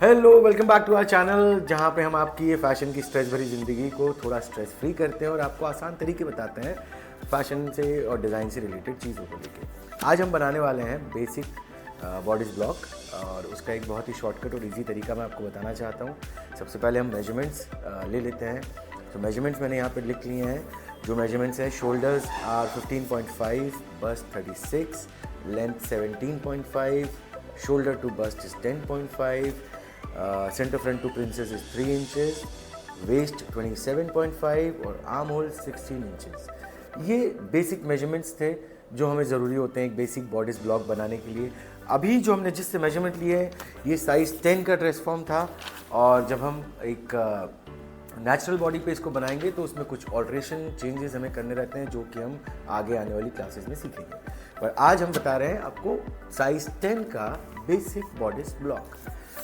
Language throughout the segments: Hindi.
Hello, welcome back to our channel, जहाँ पे हम आपकी ये फैशन की स्ट्रेस भरी ज़िंदगी को थोड़ा स्ट्रेस फ्री करते हैं और आपको आसान तरीके बताते हैं फैशन से और डिज़ाइन से रिलेटेड चीज़ों को लेके। आज हम बनाने वाले हैं बेसिक बॉडीज ब्लॉक और उसका एक बहुत ही शॉर्टकट और इजी तरीका मैं आपको बताना चाहता हूँ। सबसे पहले हम मेजरमेंट्स ले लेते हैं। तो मेजरमेंट्स मैंने यहाँ पर लिख लिए हैं। जो मेजरमेंट्स हैं, shoulders are 15.5, bust 36, length 17.5, shoulder to bust is 10.5, center front to princess is 3 inches, waist 27.5 और arm hole 16 inches। ये बेसिक मेजरमेंट्स थे जो हमें ज़रूरी होते हैं एक बेसिक बॉडीज ब्लॉक बनाने के लिए। अभी जो हमने जिससे मेजरमेंट लिए हैं ये साइज़ 10 का ड्रेस फॉर्म था, और जब हम एक नेचुरल बॉडी पे इसको बनाएंगे तो उसमें कुछ ऑल्ट्रेशन चेंजेस हमें करने रहते हैं जो कि हम आगे आने वाली क्लासेस में सीखेंगे। पर आज हम बता रहे हैं आपको साइज 10 का बेसिक बॉडीज ब्लॉक।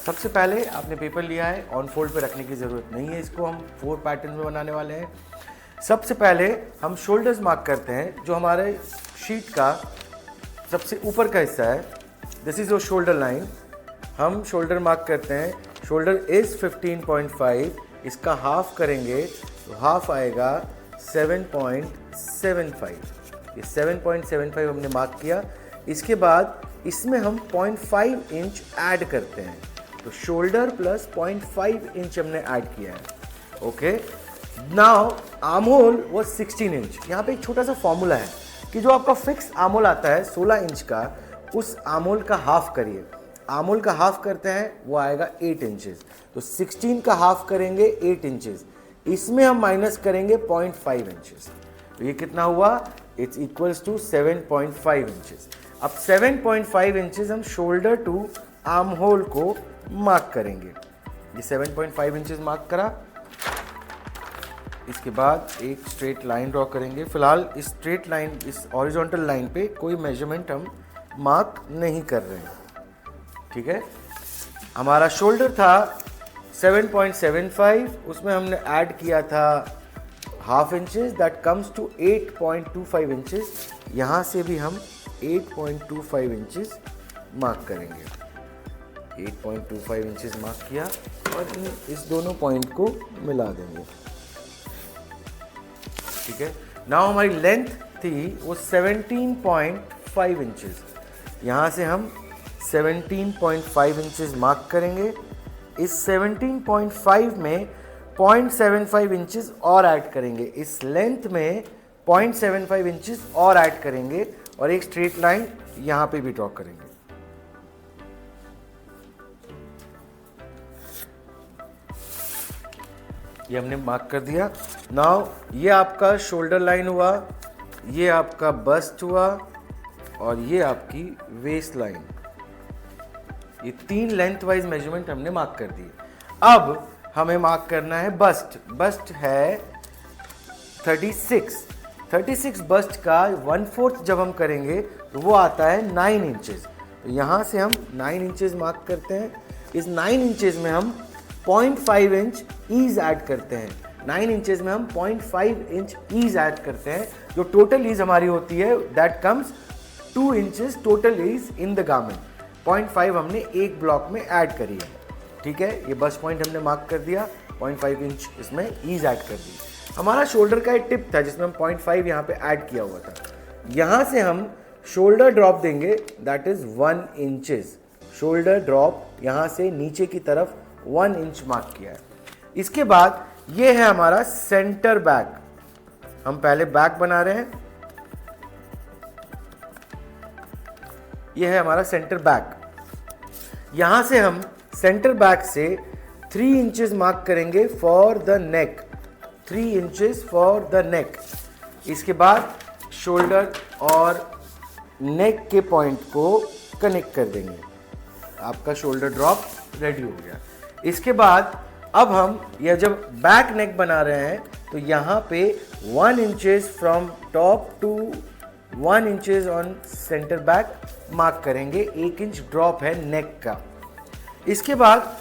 सबसे पहले आपने पेपर लिया है, ऑन फोल्ड पे रखने की ज़रूरत नहीं है, इसको हम 4 पैटर्न में बनाने वाले हैं। सबसे पहले हम शोल्डर्स मार्क करते हैं, जो हमारे शीट का सबसे ऊपर का हिस्सा है। This is your shoulder line. हम शोल्डर मार्क करते हैं। शोल्डर इज़ 15.5, इसका हाफ करेंगे तो हाफ आएगा 7.75। ये 7.75 हमने मार्क किया। इसके बाद इसमें हम 0.5 इंच ऐड करते हैं, तो शोल्डर प्लस 0.5 इंच हमने ऐड किया है। ओके, नाउ आर्म होल वो 16 इंच। यहाँ पे एक छोटा सा फॉर्मूला है कि जो आपका फिक्स आर्म होल आता है 16 इंच का, उस आर्म होल का हाफ करिए। आर्म होल का हाफ करते हैं वो आएगा 8 इंचेस, तो 16 का हाफ करेंगे 8 इंचेस, इसमें हम माइनस करेंगे 0.5 इंचेस, तो ये कितना हुआ? It's equals to 7.5 inches. अब 7.5 इंचेस हम शोल्डर टू आर्म होल को मार्क करेंगे। ये 7.5 इंचेस मार्क करा। इसके बाद एक स्ट्रेट लाइन ड्रॉ करेंगे। फिलहाल इस स्ट्रेट लाइन, इस हॉरिजॉन्टल लाइन पे कोई मेजरमेंट हम मार्क नहीं कर रहे हैं, ठीक है। हमारा शोल्डर था 7.75, उसमें हमने ऐड किया था half inches, that comes to 8.25 inches. यहाँ से भी हम 8.25 इंचेस मार्क करेंगे। 8.25 इंचेस मार्क किया और इस दोनों पॉइंट को मिला देंगे, ठीक है। नाउ हमारी लेंथ थी वो 17.5 इंचेस। यहाँ से हम 17.5 इंचेस मार्क करेंगे। इस 17.5 में 0.75 इंचेस और ऐड करेंगे, इस लेंथ में 0.75 इंचेस और ऐड करेंगे और एक स्ट्रेट लाइन यहाँ पे भी ड्रॉ करेंगे। ये हमने मार्क कर दिया। नाउ ये आपका शोल्डर लाइन हुआ, ये आपका बस्ट हुआ और ये आपकी वेस्ट लाइन। ये 3 लेंथ वाइज मेजरमेंट हमने मार्क कर दिए। अब हमें मार्क करना है बस्ट। बस्ट है 36 बस्ट का 1/4 जब हम करेंगे तो वो आता है 9 इंचेस। तो यहाँ से हम 9 इंचेस मार्क करते हैं। इस 9 इंचेस में हम 0.5 इंच ईज ऐड करते हैं। 9 इंचेस में हम 0.5 इंच ईज ऐड करते हैं। जो टोटल ईज हमारी होती है that comes 2 inches total ease in the garment. 0.5 हमने एक ब्लॉक में ऐड करी है, ठीक है। ये बस पॉइंट हमने मार्क कर दिया, 0.5 इंच इसमें ईज ऐड कर दी। हमारा शोल्डर का एक टिप था जिसमें हम 0.5 यहाँ पे ऐड किया हुआ था। यहाँ से हम शोल्डर ड्रॉप देंगे, that is 1 inches. Shoulder drop यहाँ से नीचे की तरफ 1 इंच मार्क किया है। इसके बाद ये है हमारा सेंटर बैक। हम पहले बैक बना रहे हैं। ये है हमारा सेंटर बैक। यहां से हम सेंटर बैक से 3 इंचेस मार्क करेंगे for the neck. 3 inches for the neck. इसके बाद शोल्डर और नेक के पॉइंट को कनेक्ट कर देंगे। आपका शोल्डर ड्रॉप रेडी हो गया। इसके बाद अब हम यह जब बैक नेक बना रहे हैं तो यहाँ पे 1 inches from top to 1 inches on centre back mark करेंगे। 1 इंच ड्रॉप है नेक का। इसके बाद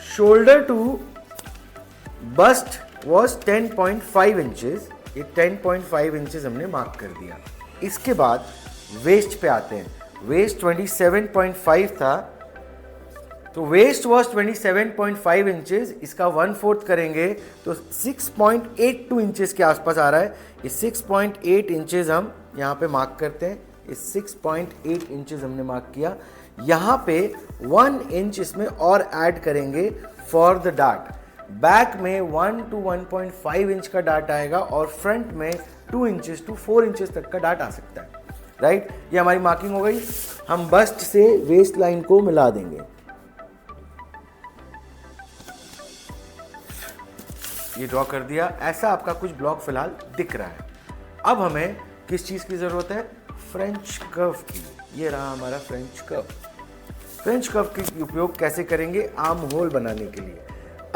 shoulder to bust was 10.5 inches. ये 10.5 इंचेस हमने मार्क कर दिया। इसके बाद वेस्ट पे आते हैं। वेस्ट 27.5 था, तो वेस्ट वॉज 27.5 इंचेस, इसका 1/4 करेंगे तो 6.82 इंचेस के आसपास आ रहा है। ये 6.8 इंचेस हम यहाँ पे मार्क करते हैं। इस 6.8 इंचेस हमने मार्क किया। यहाँ पे 1 इंच इसमें और ऐड करेंगे फॉर द डार्ट। बैक में 1 to 1.5 इंच का डार्ट आएगा और फ्रंट में 2 इंचेस to 4 इंचेस तक का डार्ट आ सकता है, राइट। ये हमारी मार्किंग हो गई। हम बस्ट से वेस्ट लाइन को मिला देंगे। ये ड्रॉ कर दिया। ऐसा आपका कुछ ब्लॉक फिलहाल दिख रहा है। अब हमें किस चीज़ की ज़रूरत है? फ्रेंच कर्व की। ये रहा हमारा फ्रेंच कर्व। फ्रेंच कर्व की उपयोग कैसे करेंगे? आर्म होल बनाने के लिए।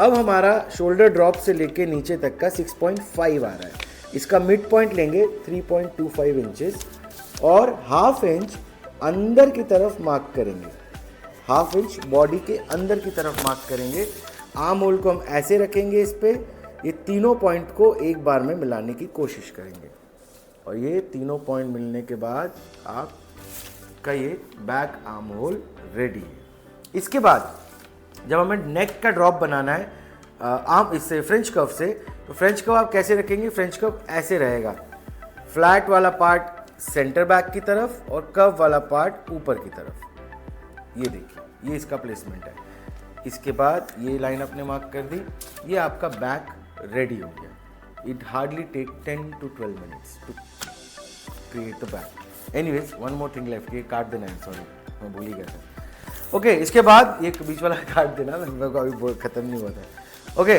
अब हमारा शोल्डर ड्रॉप से लेके नीचे तक का 6.5 आ रहा है। इसका मिड पॉइंट लेंगे 3.25 इंचेस और ½ इंच अंदर की तरफ मार्क करेंगे। ½ इंच बॉडी के अंदर की तरफ मार्क करेंगे। आर्म होल को हम ऐसे रखेंगे इस पे। ये तीनों पॉइंट को एक बार में मिलाने की कोशिश करेंगे और ये तीनों पॉइंट मिलने के बाद आपका ये बैक आर्म होल रेडी है। इसके बाद जब हमें नेक का ड्रॉप बनाना है आर्म इससे फ्रेंच कर्व से, तो फ्रेंच कर्व आप कैसे रखेंगे? फ्रेंच कर्व ऐसे रहेगा। फ्लैट वाला पार्ट सेंटर बैक की तरफ और कर्व वाला पार्ट ऊपर की तरफ। ये देखिए, ये इसका प्लेसमेंट है। इसके बाद ये लाइन आपने मार्क कर दी। ये आपका बैक रेडी हो गया। It hardly take 10 to 12 minutes to create the back. Anyways, one more thing left, ये काट देना है, सॉरी मैं भूल ही गया था। ओके, इसके बाद ये बीच वाला काट देना, मेरे को अभी खत्म नहीं हुआ था। ओके,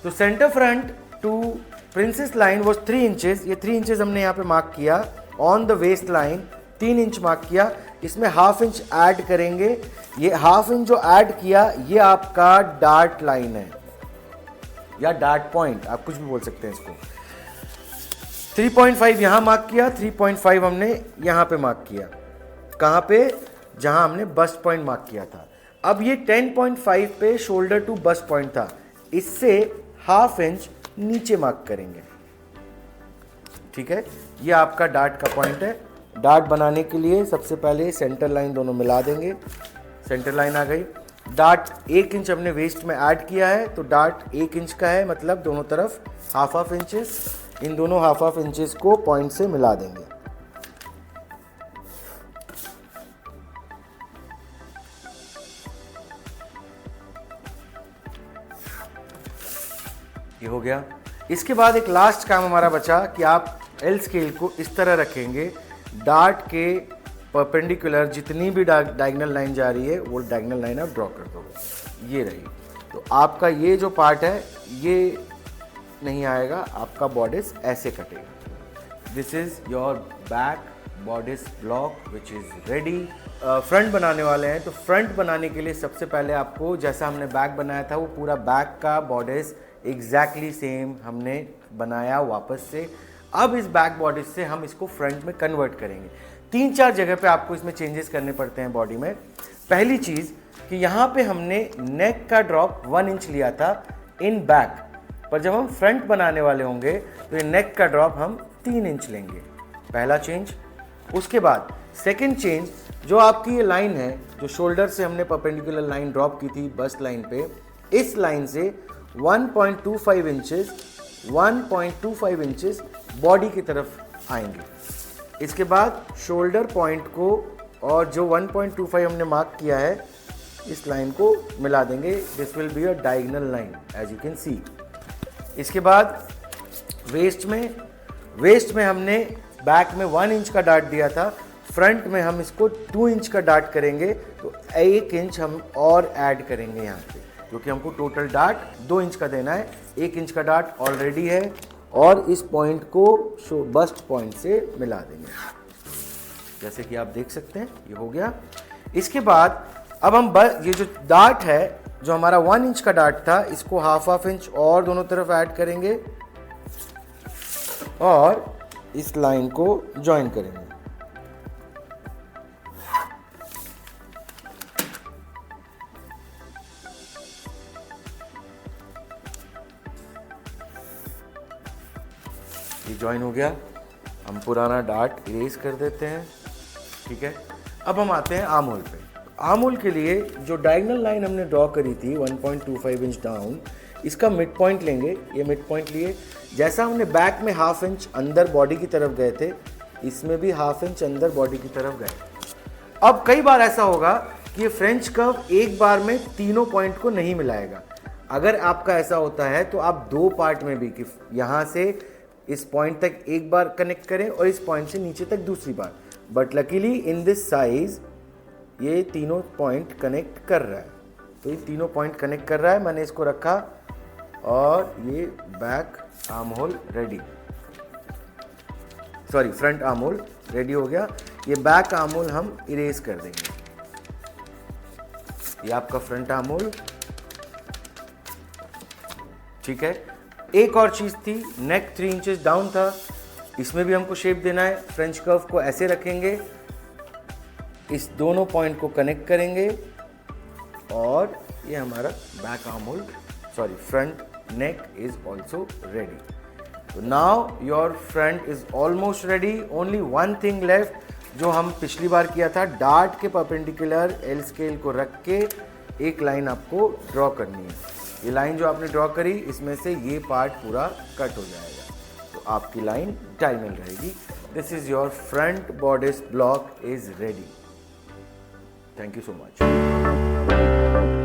तो centre front to princess line was 3 inches. ये 3 इंचेस हमने यहाँ पे मार्क किया। On the waist line 3 inch mark किया। इसमें ½ इंच ऐड करेंगे। ये ½ इंच जो ऐड किया ये आपका डार्ट लाइन है या डार्ट पॉइंट, आप कुछ भी बोल सकते हैं इसको। 3.5 यहाँ मार्क किया, 3.5 हमने यहाँ पे मार्क किया। कहाँ पे? जहाँ हमने बस्ट पॉइंट मार्क किया था। अब ये 10.5 पे शोल्डर टू बस्ट पॉइंट था। इससे ½ इंच नीचे मार्क करेंगे, ठीक है। ये आपका डार्ट का पॉइंट है। डार्ट बनाने के लिए सबसे पहले सेंटर लाइन दोनों मिला देंगे। सेंटर लाइन आ गई। डार्ट 1 इंच हमने वेस्ट में ऐड किया है, तो डार्ट 1 इंच का है, मतलब दोनों तरफ ½ इंचेस। इन दोनों ½ इंचेस को पॉइंट से मिला देंगे। ये हो गया। इसके बाद एक लास्ट काम हमारा बचा कि आप एल स्केल को इस तरह रखेंगे। डार्ट के परपेंडिकुलर जितनी भी डायगोनल लाइन जा रही है वो डायगोनल लाइन आप ड्रॉ कर दोगे। ये रही। तो आपका ये जो पार्ट है ये नहीं आएगा, आपका बॉडिस ऐसे कटेगा। This is your back bodice block which is ready. Front बनाने वाले हैं, तो फ्रंट बनाने के लिए सबसे पहले आपको जैसा हमने बैक बनाया था वो पूरा बैक का बॉडिस एग्जैक्टली सेम हमने बनाया वापस से। अब इस बैक बॉडिस से हम इसको फ्रंट में कन्वर्ट करेंगे। 3-4 जगह पे आपको इसमें चेंजेस करने पड़ते हैं बॉडी में। पहली चीज़ कि यहाँ पे हमने नेक का ड्रॉप 1 इंच लिया था इन बैक, पर जब हम फ्रंट बनाने वाले होंगे तो ये नेक का ड्रॉप हम 3 इंच लेंगे। पहला चेंज। उसके बाद सेकंड चेंज, जो आपकी ये लाइन है जो शोल्डर से हमने परपेंडिकुलर लाइन ड्रॉप की थी बस्ट लाइन पे, इस लाइन से 1.25 इंचेस बॉडी की तरफ आएंगे। इसके बाद शोल्डर पॉइंट को और जो 1.25 हमने मार्क किया है इस लाइन को मिला देंगे। This will be a diagonal line as you can see. इसके बाद वेस्ट में हमने बैक में 1 इंच का डार्ट दिया था, फ्रंट में हम इसको 2 इंच का डार्ट करेंगे, तो 1 इंच हम और ऐड करेंगे यहाँ पे, क्योंकि हमको टोटल डार्ट 2 इंच का देना है। 1 इंच का डार्ट ऑलरेडी है और इस पॉइंट को बस्ट पॉइंट से मिला देंगे, जैसे कि आप देख सकते हैं। ये हो गया। इसके बाद अब हम ये जो डार्ट है जो हमारा 1 इंच का डार्ट था, इसको ½ इंच और दोनों तरफ ऐड करेंगे और इस लाइन को ज्वाइन करेंगे। ये ज्वाइन हो गया। हम पुराना डार्ट इरेज कर देते हैं, ठीक है। अब हम आते हैं आर्म होल पे। आर्म के लिए जो डायगोनल लाइन हमने ड्रॉ करी थी 1.25 इंच डाउन, इसका मिड पॉइंट लेंगे। ये मिड पॉइंट लिए, जैसा हमने बैक में हाफ इंच अंदर बॉडी की तरफ गए थे, इसमें भी हाफ इंच अंदर बॉडी की तरफ गए। अब कई बार ऐसा होगा कि ये फ्रेंच कर्व एक बार में तीनों पॉइंट को नहीं मिलाएगा। अगर आपका ऐसा होता है तो आप दो पार्ट में भी, कि यहाँ से इस पॉइंट तक एक बार कनेक्ट करें और इस पॉइंट से नीचे तक दूसरी बार। But luckily in this size ये तीनों पॉइंट कनेक्ट कर रहा है। तो ये तीनों पॉइंट कनेक्ट कर रहा है। मैंने इसको रखा और ये back arm whole ready, sorry front arm hole ready हो गया। ये बैक आर्म होल हम इरेज कर देंगे। ये आपका फ्रंट आर्म होल, ठीक है। एक और चीज थी, नेक 3 इंचेस डाउन था, इसमें भी हमको शेप देना है। फ्रेंच कर्व को ऐसे रखेंगे, इस दोनों पॉइंट को कनेक्ट करेंगे और ये हमारा back arm hole, sorry front neck is also ready. तो now your front is almost ready. Only one thing left, जो हम पिछली बार किया था, डार्ट के परपेंडिकुलर एल स्केल को रख के एक लाइन आपको ड्रॉ करनी है। ये लाइन जो आपने ड्रॉ करी, इसमें से ये पार्ट पूरा कट हो जाएगा, तो आपकी लाइन डायगोनल रहेगी। This is your front bodice block is ready. Thank you so much.